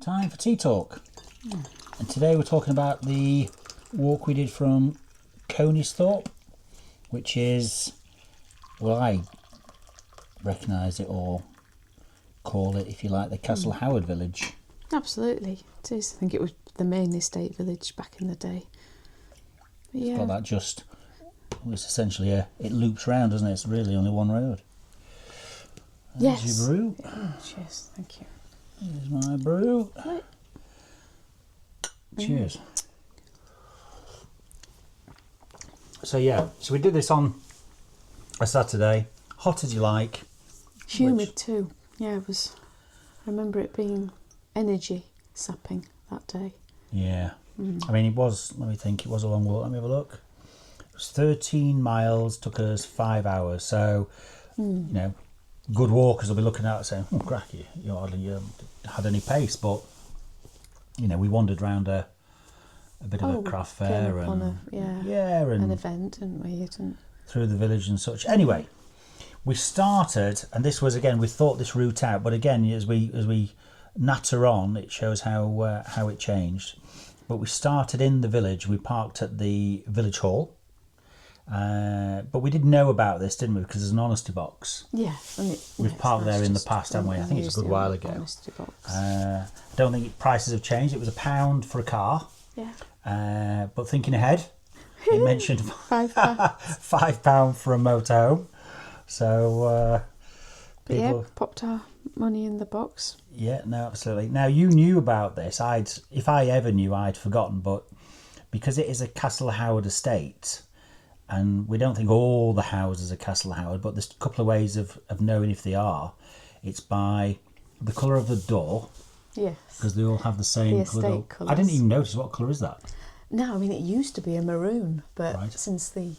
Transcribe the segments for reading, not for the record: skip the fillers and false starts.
Time for Tea Talk. And today we're talking about the walk we did from Coneysthorpe, which is, well, I recognise it or call it, if you like, the Castle Howard village. Absolutely, it is. I think it was the main estate village back in the day. But yeah. It's got that just, well, it's essentially it loops round, doesn't it? It's really only one road. There's Yes. your brew. Oh, cheers, thank you. Here's my brew. Right. Cheers. So we did this on a Saturday, hot as you like. Humid too. Yeah, it was. I remember it being energy sapping that day. Yeah. I mean, it was, let me think, it was a long walk. Let me have a look. It was 13 miles, took us 5 hours. So, you know, good walkers will be looking out and saying, oh, cracky, you hardly had any pace. But, you know, we wandered round a bit of a craft fair and an event, didn't we? Through the village and such. Anyway, we started, and this was, again, we thought this route out, but again, as we natter on, it shows how it changed. But we started in the village. We parked at the village hall. But we didn't know about this, didn't we? Because there's an honesty box. Yeah. We've parked there in the past, haven't we? I think it's a good while ago. Honesty box. I don't think prices have changed. It was £1 for a car. Yeah. But thinking ahead, it mentioned £5 for a motorhome. So people... popped our money in the box. Yeah, no, absolutely. Now, you knew about this. If I ever knew, I'd forgotten. But because it is a Castle Howard estate, and we don't think all the houses are Castle Howard, but there's a couple of ways of knowing if they are. It's by the colour of the door. Yes. Because they all have the same colour. Colours. I didn't even notice. What colour is that? No, I mean, it used to be a maroon, but Right. since the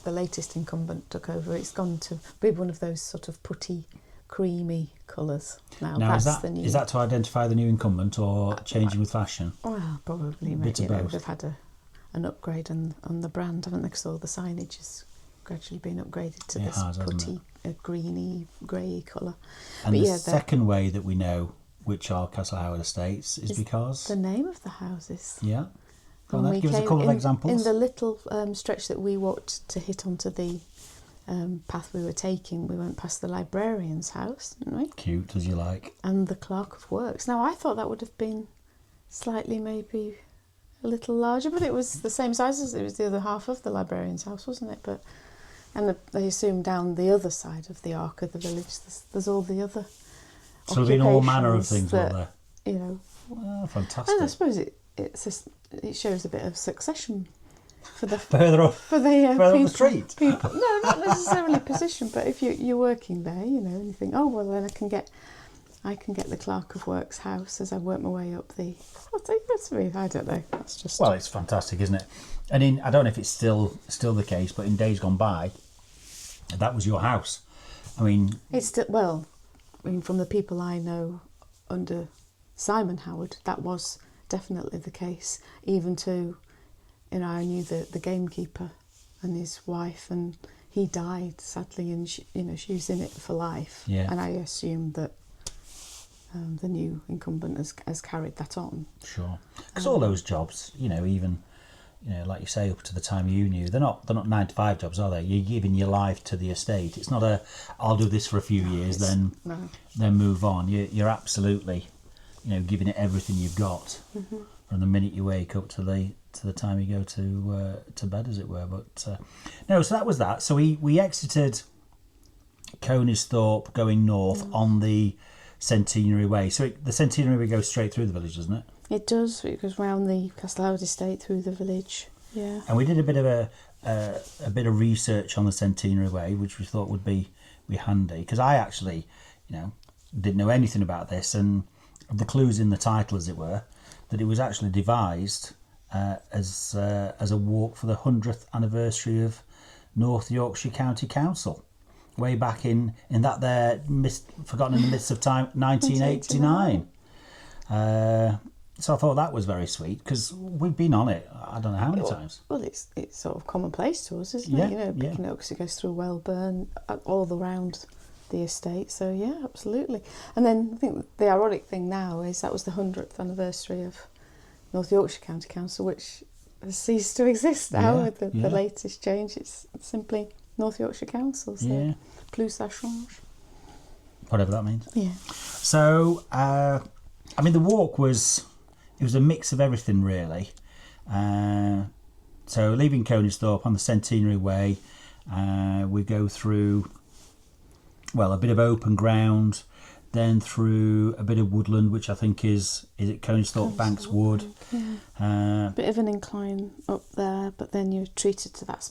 latest incumbent took over, it's gone to be one of those sort of putty, creamy colours. Now that's the new. Is that to identify the new incumbent or changing with fashion? Well, probably. Bit of both. They've had an upgrade on the brand, haven't they? Because all the signage has gradually been upgraded to putty, greeny, grey colour. And the second way that we know which are Castle Howard estates is because the name of the houses. Yeah. Go on then, give us a couple of examples. In the little stretch that we walked to hit onto the path we were taking, we went past the librarian's house, didn't we? Cute as you like. And the clerk of works. Now, I thought that would have been slightly maybe a little larger, but it was the same size as it was the other half of the librarian's house, wasn't it? And they assume down the other side of the arc of the village, there's all the other. So there've been all manner of things, that, were there? You know. Well, fantastic. And I suppose it shows a bit of succession for the further up the street. People, no, not necessarily position, but if you're working there, you know, and you think, oh well, then I can get the clerk of works house as I work my way up the. I don't know. That's just. Well, it's fantastic, isn't it? And I don't know if it's still the case, but in days gone by, that was your house. I mean, it's still well. I mean, from the people I know under Simon Howard, that was definitely the case. Even to, you know, I knew the gamekeeper and his wife, and he died sadly, and she was in it for life. Yeah. And I assumed that the new incumbent has carried that on. Sure, because all those jobs, you know, even, you know, like you say, up to the time you knew, they're not 9-to-5 jobs, are they? You're giving your life to the estate. It's not I'll do this for a few years, then move on. You're absolutely, you know, giving it everything you've got from the minute you wake up to the time you go to bed, as it were. But no, so that was that. So we exited Coneysthorpe going north on the Centenary way. So the Centenary way goes straight through the village, doesn't it? It does. It goes round the Castle Howard estate through the village. Yeah. And we did a bit of research on the Centenary way, which we thought would be handy, because I actually, you know, didn't know anything about this, and the clues in the title, as it were, that it was actually devised as a walk for the 100th anniversary of North Yorkshire County Council, way back in that there forgotten in the midst of time 1989. So I thought that was very sweet, because we've been on it I don't know how many times. Well, it's sort of commonplace to us, isn't it? You know, picking it up because it goes through Welburn, all around the estate. So yeah, absolutely. And then I think the ironic thing now is that was the 100th anniversary of North Yorkshire County Council, which has ceased to exist now with the latest change. It's simply North Yorkshire Council. So plus ça change. Whatever that means. Yeah. So, I mean, the walk was a mix of everything, really. So leaving Coneysthorpe on the Centenary Way, we go through, well, a bit of open ground, then through a bit of woodland, which I think is it Coneysthorpe Banks Wood. Yeah. Bit of an incline up there, but then you're treated to that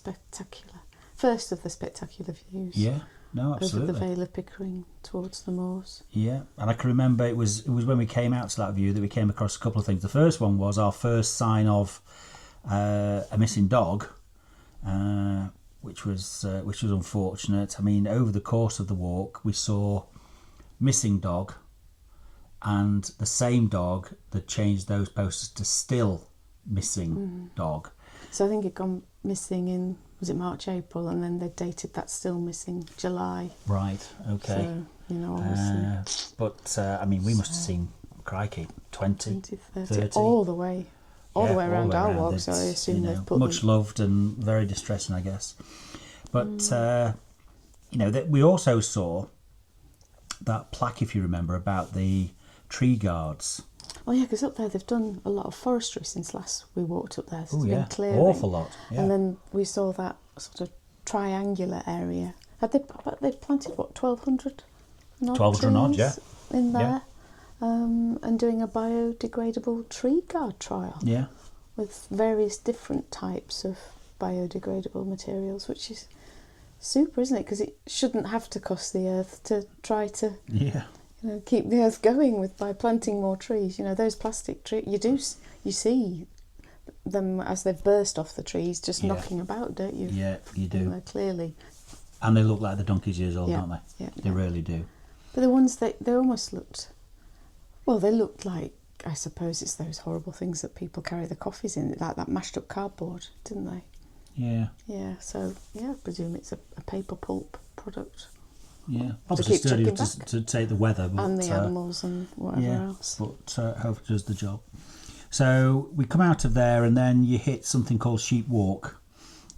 first of the spectacular views. Yeah, no, absolutely. Over the Vale of Pickering towards the moors. Yeah, and I can remember it was when we came out to that view that we came across a couple of things. The first one was our first sign of a missing dog, which was unfortunate. I mean, over the course of the walk, we saw missing dog, and the same dog that changed those posters to still missing dog. So I think it gone missing in, was it March, April, and then they dated that still missing July. Right. Okay. So, you know, obviously. But I mean, we must have seen, crikey, 20, 30. all the way around our walk. So I assume they've put much loved and very distressing, I guess. But you know, that we also saw that plaque, if you remember, about the tree guards. Oh yeah, because up there they've done a lot of forestry since last we walked up there. So been clearing. Awful lot. Yeah. And then we saw that sort of triangular area. Had they planted what, 1,200? 1,200 odd, yeah. In there, and doing a biodegradable tree guard trial. Yeah. With various different types of biodegradable materials, which is super, isn't it? Because it shouldn't have to cost the earth to try to keep the earth going by planting more trees. You know, those plastic trees, you see them as they've burst off the trees just knocking about, don't you? Yeah, you do. Clearly. And they look like the donkey's years old, don't they? Yeah. They really do. But the ones they almost looked, well, they looked like, I suppose it's those horrible things that people carry the coffees in, like that mashed up cardboard, didn't they? Yeah. Yeah, so, I presume it's a paper pulp product. Yeah, obviously sturdy to take the weather. But, and the animals and whatever else. But hopefully does the job. So we come out of there and then you hit something called Sheep Walk,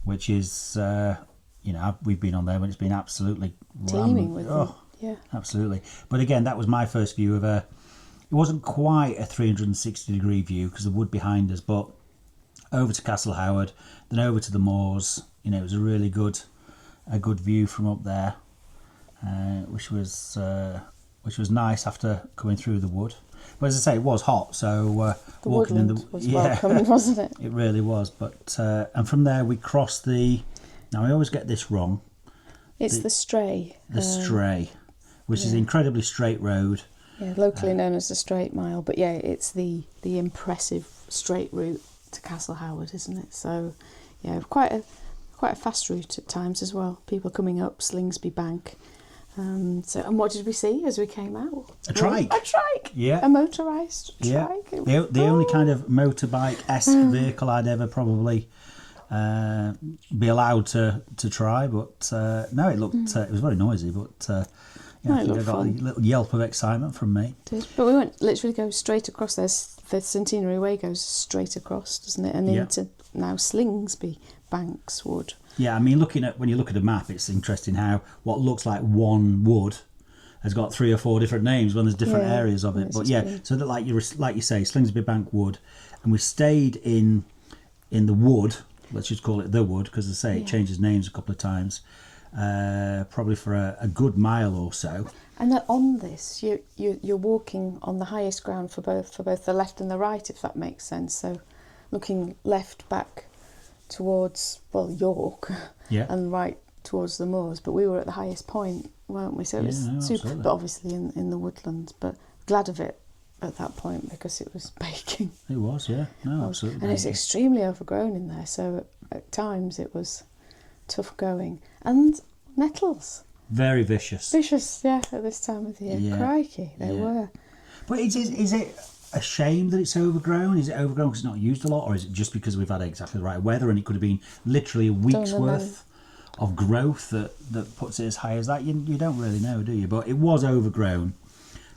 which is, we've been on there when it's been absolutely teeming with them. Yeah. Absolutely. But again, that was my first view of it wasn't quite a 360 degree view because the wood behind us, but over to Castle Howard, then over to the moors. You know, it was a really good view from up there, which was nice after coming through the wood. But as I say, it was hot, so the walking woodland in the was welcome, wasn't it? It really was. But and from there we crossed the. Now I always get this wrong. It's the Stray. The Stray, which is an incredibly straight road. Yeah, locally known as the Straight Mile, but it's the impressive straight route to Castle Howard, isn't it? So, quite a fast route at times as well. People coming up Slingsby Bank. And what did we see as we came out? A trike. A trike. Yeah. A motorised trike. Yeah. The only kind of motorbike-esque vehicle I'd ever probably be allowed to try, but no, it looked it was very noisy, but. I think I got a little yelp of excitement from me. But we went literally go straight across. The Centenary Way goes straight across, doesn't it? And into now Slingsby Banks Wood. Yeah, I mean, when you look at a map, it's interesting how what looks like one wood has got 3 or 4 different names when there's different areas of it. But so that like you say, Slingsby Bank Wood, and we stayed in the wood. Let's just call it the wood because I say it changes names a couple of times. Probably for a good mile or so. And on this, you're walking on the highest ground for both the left and the right, if that makes sense. So, looking left back towards York, and right towards the moors. But we were at the highest point, weren't we? So it was super, absolutely. but obviously in the woodlands. But glad of it at that point because it was baking. It was, absolutely. And it's extremely overgrown in there. So at times it was tough going. And nettles. Very vicious. At this time of the year. Yeah. Crikey, they were. But is it a shame that it's overgrown? Is it overgrown because it's not used a lot, or is it just because we've had exactly the right weather and it could have been literally a week's worth of growth that puts it as high as that. You don't really know, do you? But it was overgrown.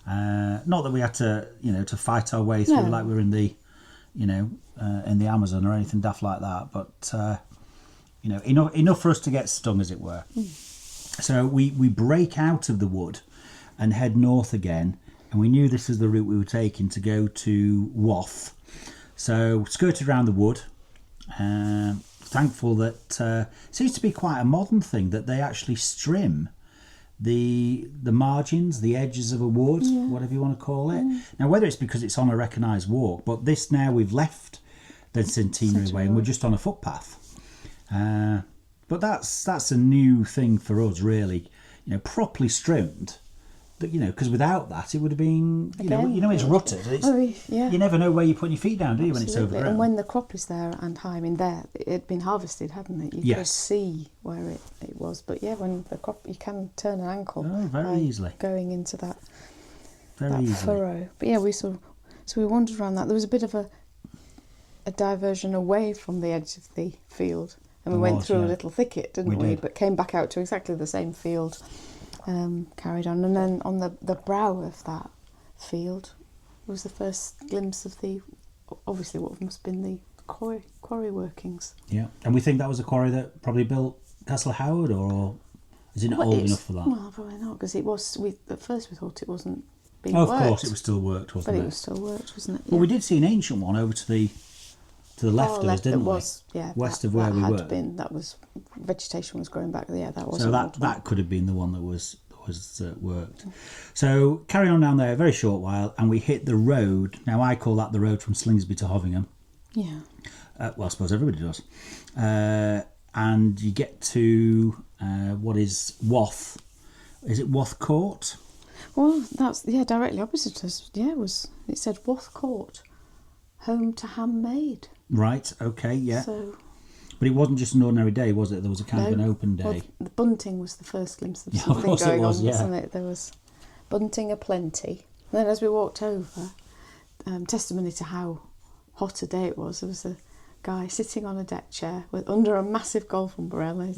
Not that we had to, to fight our way through like we were in the, in the Amazon or anything daft like that. But enough for us to get stung, as it were. So we break out of the wood and head north again, and we knew this was the route we were taking to go to Wath. So skirted around the wood. Thankful that it seems to be quite a modern thing that they actually strim the margins, the edges of a wood, whatever you want to call it. Now, whether it's because it's on a recognised walk, but this now we've left the Centenary way and we're just on a footpath. But that's a new thing for us, really. Properly strimmed. Because without that, it would have been, it's rutted. You never know where you're putting your feet down, do you, when it's overgrown? And when the crop is there and high, it had been harvested, hadn't it? You could see where it was. But when the crop, you can turn an ankle very easily going into that easily. Furrow. But we wandered around that. There was a bit of a diversion away from the edge of the field. And we went through a little thicket, didn't we? But came back out to exactly the same field. Carried on, and then on the brow of that field was the first glimpse of obviously what must have been the quarry workings. Yeah, and we think that was a quarry that probably built Castle Howard, or is it not old enough for that? Well, probably not, because it was. At first we thought it wasn't being worked. Of course, it was still worked, wasn't it? But it was still worked, wasn't it? Well, we did see an ancient one over to the left of us, didn't we? West of where we were. That was vegetation was growing back there. That was so that could have been the one that was worked. So carry on down there a very short while, and we hit the road. Now I call that the road from Slingsby to Hovingham. Yeah. Well, I suppose everybody does. And you get to what is Wath? Is it Wath Court? Well, that's directly opposite us. It said Wath Court, home to handmade. Right. Okay. Yeah. So, but it wasn't just an ordinary day, was it? There was a kind of an open day. Well, the bunting was the first glimpse of something of going on, yeah. wasn't it? There was bunting aplenty. And then as we walked over, testimony to how hot a day it was, there was a guy sitting on a deck chair under a massive golf umbrella.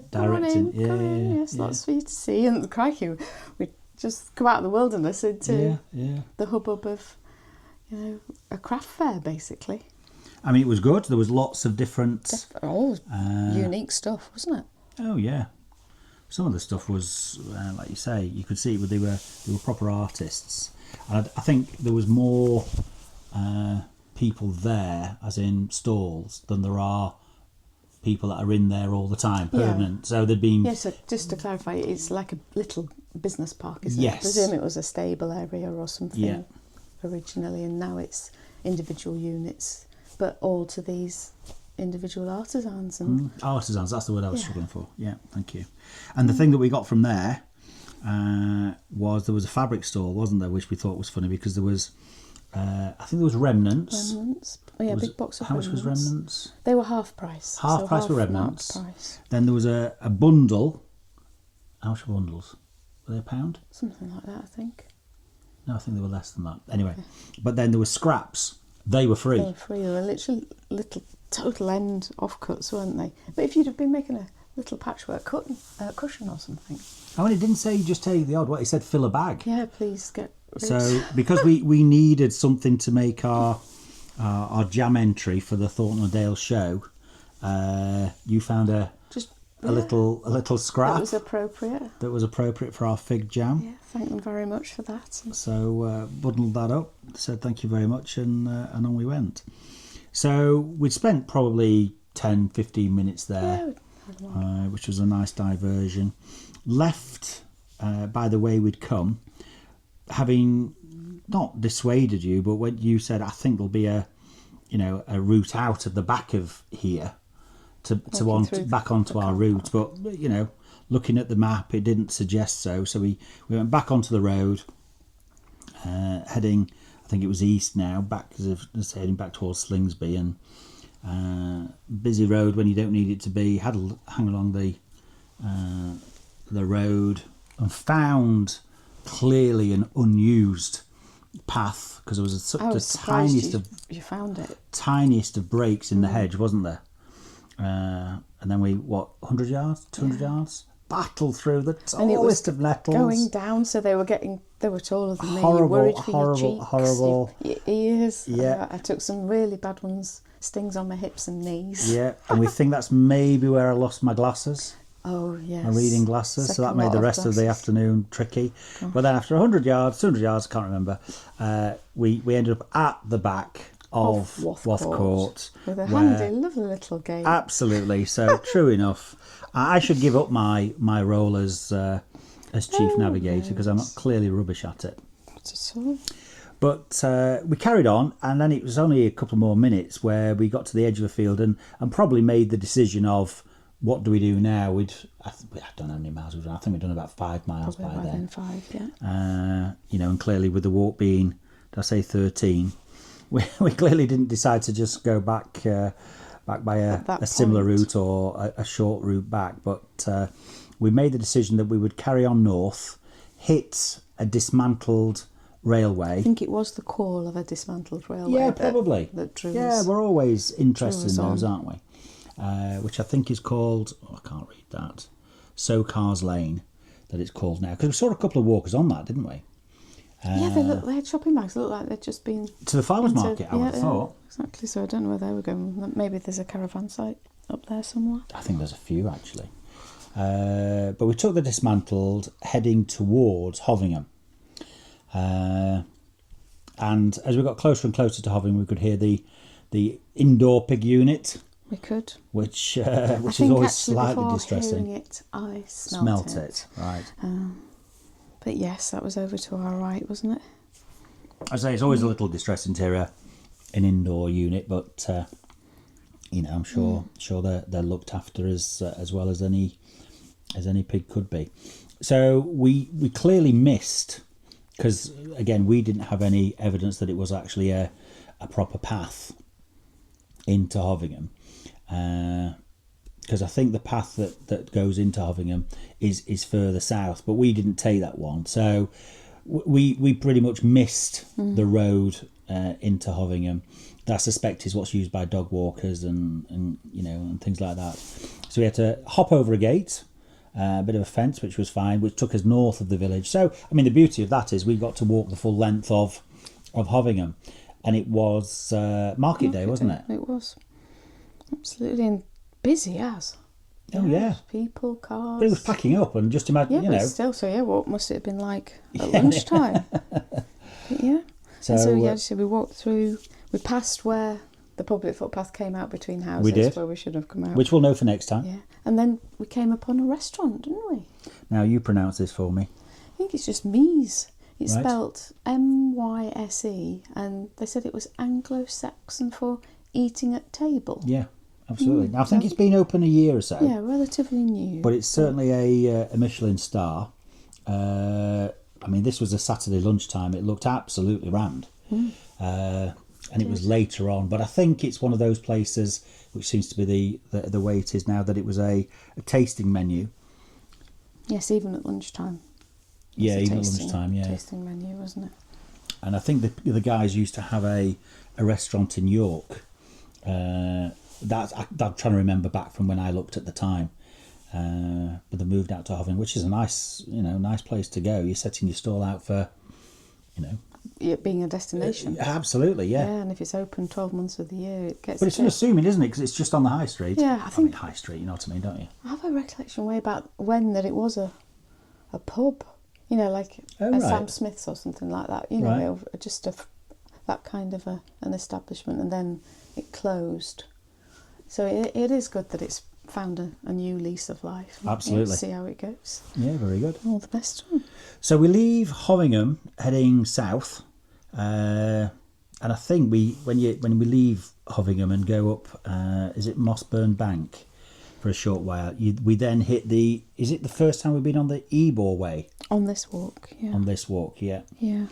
Directing. Yes, lots for you to see. And crikey, we just come out of the wilderness into the hubbub of, a craft fair, basically. I mean, it was good. There was lots of different... unique stuff, wasn't it? Oh, yeah. Some of the stuff was, like you say, you could see they were proper artists. And I think there was more people there, as in stalls, than there are people that are in there all the time, permanent. Yeah. So there'd been... Yeah, so just to clarify, it's like a little business park, isn't it? I presume it was a stable area or something originally, and now it's individual units, but all to these individual artisans. And artisans, that's the word I was struggling for. Yeah, thank you. And the thing that we got from there was there was a fabric stall, wasn't there, which we thought was funny because there was, I think there was remnants. Oh yeah, big box of how remnants. Much was remnants? They were half price. Half price for remnants. Price. Then there was a bundle. How much were bundles? Were they £1? Something like that, I think. No, I think they were less than that. Anyway, but then there were scraps. They were free. They were free. They were literally little total end offcuts, weren't they? But if you'd have been making a little patchwork cushion or something. Oh, and it didn't say just take the odd one. It said fill a bag. Yeah, please get rid. So because we needed something to make our jam entry for the Thornton O'Dale show, you found a little scrap that was appropriate. That was appropriate for our fig jam. Yeah, thank them very much for that. So bundled that up, said thank you very much, and on we went. So we'd spent probably 10-15 minutes there, which was a nice diversion. Left by the way we'd come, having not dissuaded you, but when you said I think there'll be a route out of the back of here back onto our route, but looking at the map it didn't suggest so we went back onto the road, heading, I think it was east now, back heading back towards Slingsby, and busy road when you don't need it to be. Had a hang along the road and found clearly an unused path because there was the tiniest you found it. Tiniest of breaks in the hedge, wasn't there? and then we 100 yards, 200 yards, battled through the And it was tallest of nettles. going down, so they were taller than me. You Horrible, worried for horrible, your cheeks, horrible. your ears. Yeah. I took some really bad ones, stings on my hips and knees. Yeah, and we think that's maybe where I lost my glasses. Oh, yes. My reading glasses, so that Second made lot the of rest of the glasses. afternoon tricky. But then after 100 yards, 200 yards, I can't remember, we ended up at the back of Wathcourt. With a where- handy, lovely little gate. Absolutely. So true enough. I should give up my role as chief navigator because I'm clearly rubbish at it. Not at all. But we carried on, and then it was only a couple more minutes where we got to the edge of the field and probably made the decision of what do we do now. I don't know how many miles we've done. I think we've done about 5 miles Probably by then. 5, yeah. And clearly with the walk being, did I say 13? We clearly didn't decide to just go back by a similar point. route or a short route back. But we made the decision that we would carry on north, hit a dismantled railway. I think it was the call of a dismantled railway. Yeah, probably. That drew Yeah, us. we're always interested in drew us those, on. aren't we? Which I think is called, I can't read that, Cars Lane, that it's called now. Because we saw a couple of walkers on that, didn't we? Yeah, they had shopping bags. They looked like they'd just been To the farmers into- market, I would have thought. Exactly. So I don't know where they were going. Maybe there's a caravan site up there somewhere. I think there's a few, actually. But we took the dismantled, heading towards Hovingham. And as we got closer and closer to Hovingham, we could hear the indoor pig unit, We could. which I is think always actually slightly before distressing. hearing it, I Smelt it, right. But yes, that was over to our right, wasn't it? I say it's always a little distressing to hear an indoor unit, but I'm sure they're looked after as well as any pig could be. So we clearly missed, because again we didn't have any evidence that it was actually a proper path into Hovingham, because I think the path that goes into Hovingham is further south, but we didn't take that one, so we pretty much missed the road into Hovingham. That I suspect is what's used by dog walkers and things like that. So we had to hop over a gate, a bit of a fence, which was fine, which took us north of the village. So I mean, the beauty of that is we got to walk the full length of Hovingham, and it was market day, wasn't it? It was. Absolutely. And busy as. Oh yeah. People, cars. But it was packing up, and just imagine, Yeah, but still, so yeah, what must it have been like at lunchtime? But yeah. So we walked through, we passed where the public footpath came out between houses, We did. where we should have come out. which we'll know for next time. Yeah. And then we came upon a restaurant, didn't we? Now you pronounce this for me. I think it's just Mies. It's Right. spelt Myse, and they said it was Anglo-Saxon for eating at table. Yeah, absolutely. Now I think it's been open a year or so. Yeah, relatively new. But it's certainly a Michelin star. I mean, this was a Saturday lunchtime. It looked absolutely rammed. And it was later on. But I think it's one of those places, which seems to be the way it is now, that it was a tasting menu. Yes, even at lunchtime. Yeah, It's a even at tasting- lunchtime, yeah. Tasting menu, wasn't it? And I think the guys used to have a restaurant in York. I'm trying to remember back from when I looked at the time. But they moved out to Hovingham, which is a nice place to go. You're setting your stall out for, Yeah, being a destination. absolutely, yeah. Yeah, and if it's open 12 months of the year, it gets. But it's a bit- unassuming, isn't it? Because it's just on the high street. Yeah, I think- mean, high street, you know what I mean, don't you? I have a recollection way back when that it was a pub, like Oh, a right. Sam Smith's or something like that. Right. Just that kind of an establishment, and then it closed. So it is good that it's found a new lease of life. Absolutely. Let's see how it goes. Yeah, very good. All the best to 'em. So we leave Hovingham heading south, and I think when we leave Hovingham and go up, is it Mossburn Bank, for a short while, we then hit is it the first time we've been on the Ebor way On this walk, yeah. on this walk? Yeah. Yeah.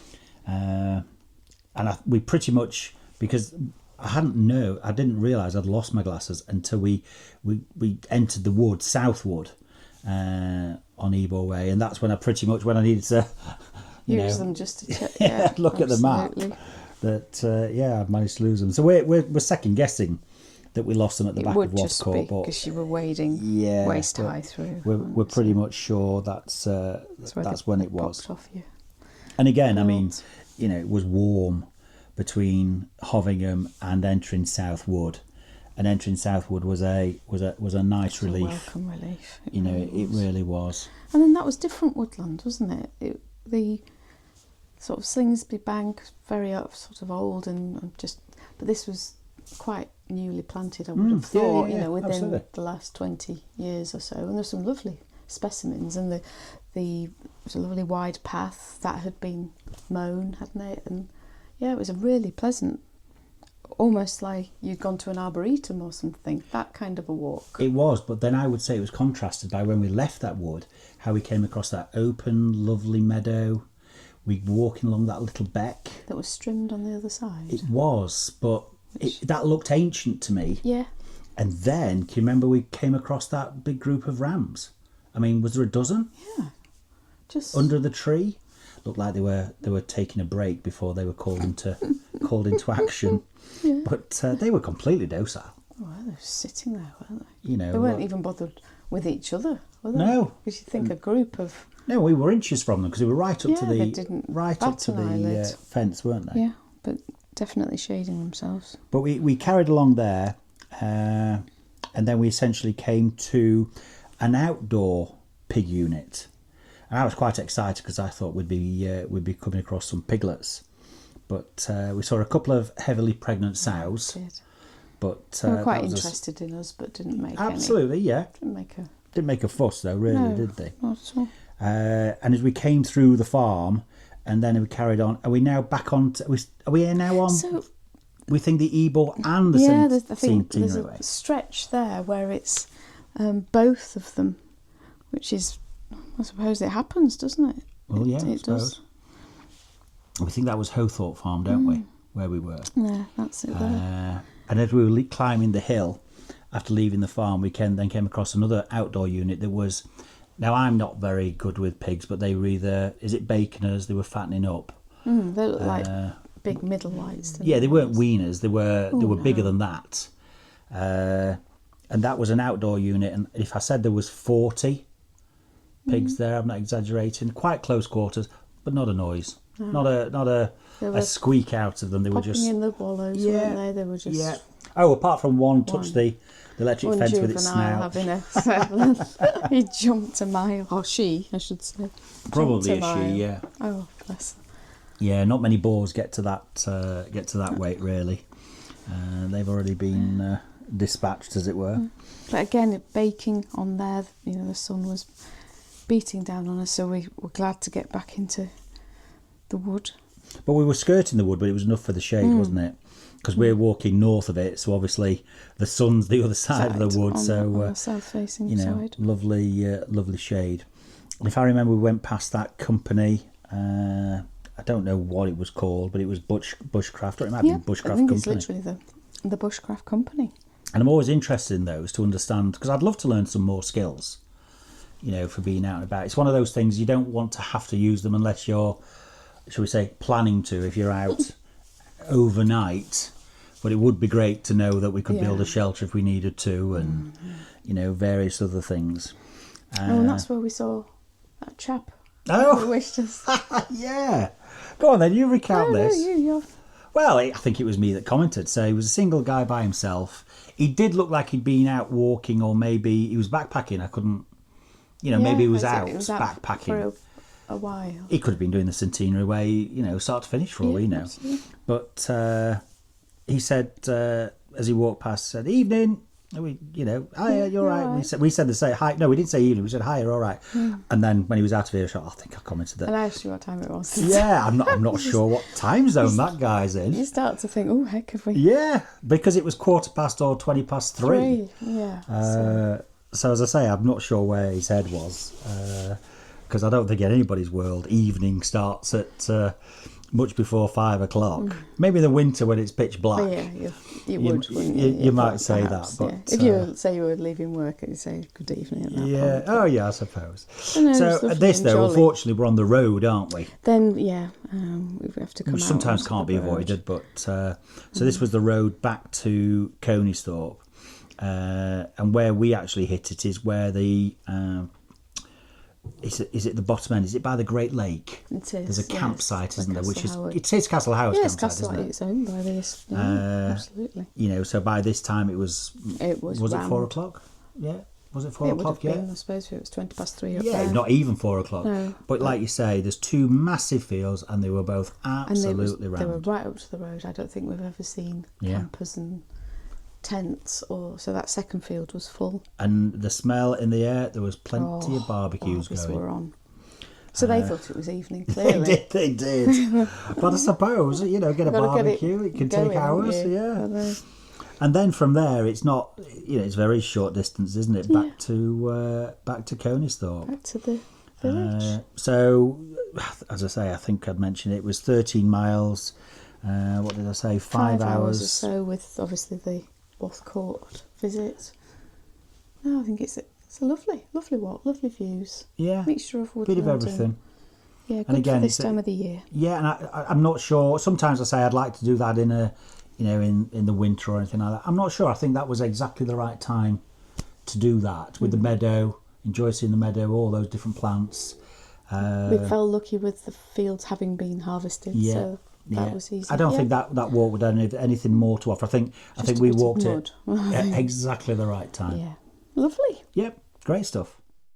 And we pretty much, because I didn't realise I'd lost my glasses until we entered the wood, Southwood, on Ebor Way, and that's when I needed to Use them just to check. Yeah, look at the map. absolutely. That I've managed to lose them. So we're second guessing that we lost them at the back of Wascourt. But because you were wading waist high through. We're pretty much sure that's when it was. Off you. And again, I mean, you know, it was warm between Hovingham and entering Southwood, and entering Southwood was a nice relief. Welcome relief. It really was. And then that was different woodland, wasn't it? The sort of Slingsby Bank, very sort of old and just, but this was quite newly planted. I would have thought, within absolutely. The last 20 years or so. And there's some lovely specimens, and the was a lovely wide path that had been mown, hadn't it? And yeah, it was a really pleasant, almost like you'd gone to an arboretum or something, that kind of a walk. It was, but then I would say it was contrasted by when we left that wood, how we came across that open, lovely meadow. We were walking along that little beck. That was trimmed on the other side. It was, but that looked ancient to me. Yeah. And then, can you remember we came across that big group of rams? I mean, was there a dozen? Yeah. Just under the tree. Looked like they were taking a break before they were called into action. Yeah. But they were completely docile. Oh, well, they were sitting there, weren't they? You know, they weren't even bothered with each other, were they? No. Because you think a group of... No, we were inches from them because they were right up to the fence, weren't they? Yeah, but definitely shading themselves. But we carried along there, and then we essentially came to an outdoor pig unit. And I was quite excited because I thought we'd be coming across some piglets, but we saw a couple of heavily pregnant sows. But they were quite interested in us, but didn't make absolutely, yeah. Didn't make a fuss though, really, no, did they? Not at all. And as we came through the farm, and then we carried on. Are we now back on? Are we now on? So, we think the Ebor and the I think there's a stretch there where it's both of them, which is. I suppose it happens, doesn't it? Well, yeah, it does. We think that was Howthorpe Farm, don't we? Where we were. Yeah, that's it there. And as we were climbing the hill, after leaving the farm, we then came across another outdoor unit that was... Now, I'm not very good with pigs, but they were either... Is it baconers? They were fattening up. They look like big middle whites. Yeah, they weren't weaners. They were bigger than that. And that was an outdoor unit. And if I said there was 40... pigs there, I'm not exaggerating. Quite close quarters, but not a noise. Not a squeak out of them. They were just in the wallows, weren't they? They were just. Yeah. Oh, apart from one touched the electric fence with its snout. He jumped a mile, or she, I should say. Probably a she, yeah. Oh, bless. Yeah, not many boars get to that weight really. They've already been dispatched, as it were. But again, baking on there. The sun was beating down on us, so we were glad to get back into the wood. But we were skirting the wood, but it was enough for the shade, wasn't it? Because we're walking north of it, so obviously the sun's the other side of the wood, so on the south-facing side. Lovely shade. And if I remember, we went past that company. I don't know what it was called, but it was Bushcraft. Or it might be Bushcraft I think Company. It's literally the Bushcraft Company. And I'm always interested in those to understand, because I'd love to learn some more skills. For being out and about. It's one of those things you don't want to have to use them unless you're, shall we say, planning to, if you're out overnight. But it would be great to know that we could build a shelter if we needed to, and, various other things. And that's where we saw that chap. Oh! Who wished us. Yeah. Go on then, you recount this. No, you. Well, I think it was me that commented. So he was a single guy by himself. He did look like he'd been out walking, or maybe he was backpacking. I couldn't... maybe he was out backpacking for a while. He could have been doing the Centenary way, start to finish for all we know. Absolutely. But he said, as he walked past, said, "Evening." Hiya, you're right. We said the same. Hi. No, we didn't say evening. We said, "Hi, you're all right." And then when he was out of earshot, I think I commented that. And I asked you what time it was. Yeah, I'm not sure what time zone that guy's in. You start to think, oh heck, have we? Yeah, because it was 3:15 or 3:20. Yeah. So as I say, I'm not sure where his head was, because I don't think in anybody's world evening starts at much before 5 o'clock. Maybe in the winter when it's pitch black. Oh, yeah, you would, wouldn't you? You might say perhaps, that, but if you say you were leaving work, you'd say good evening at that point. Oh yeah, I suppose. So at this though, unfortunately, we're on the road, aren't we? Then we have to come. Which sometimes can't be avoided, but so this was the road back to Coneysthorpe. And where we actually hit it is where the is it the bottom end? Is it by the Great Lake? It is. There's a campsite, isn't there? Which is Howard. it says Castle Howard's Yes, campsite, Castle. isn't it? It's owned by this. Yeah, absolutely. You know, so by this time it was. Was it rammed. 4 o'clock? Yeah. Was it 4 It o'clock? would have Yeah. been, I suppose, if it was 20 past 3 up Yeah, there. not even 4 o'clock. No. But like you say, there's two massive fields, and they were both absolutely They were rammed. right up to the road. I don't think we've ever seen campers and tents, so that second field was full. And the smell in the air, there was plenty of barbecues going. Were on. So they thought it was evening, They clearly. they did. But I suppose, you know, get a Gotta get barbecue, it can take going, hours, haven't you? yeah. And then from there, it's not, you know, it's very short distance, isn't it? Back to Coneysthorpe. Back to the village. So, as I say, I think I'd mentioned it was 13 miles. What did I say? 5 hours or so, with obviously the Wath Court visit. No, I think it's a lovely walk, lovely views. Yeah, mixture of woodland, bit of everything. Yeah, good And again, for this time of the year. Yeah, and I'm not sure. Sometimes I say I'd like to do that in a, you know, in the winter or anything like that. I'm not sure. I think that was exactly the right time to do that with the meadow. Enjoy seeing the meadow, all those different plants. We felt lucky with the fields having been harvested, so that was easy. I don't think that walk would have anything more to offer. I think we walked it at exactly the right time. Yeah, lovely. Yep, great stuff.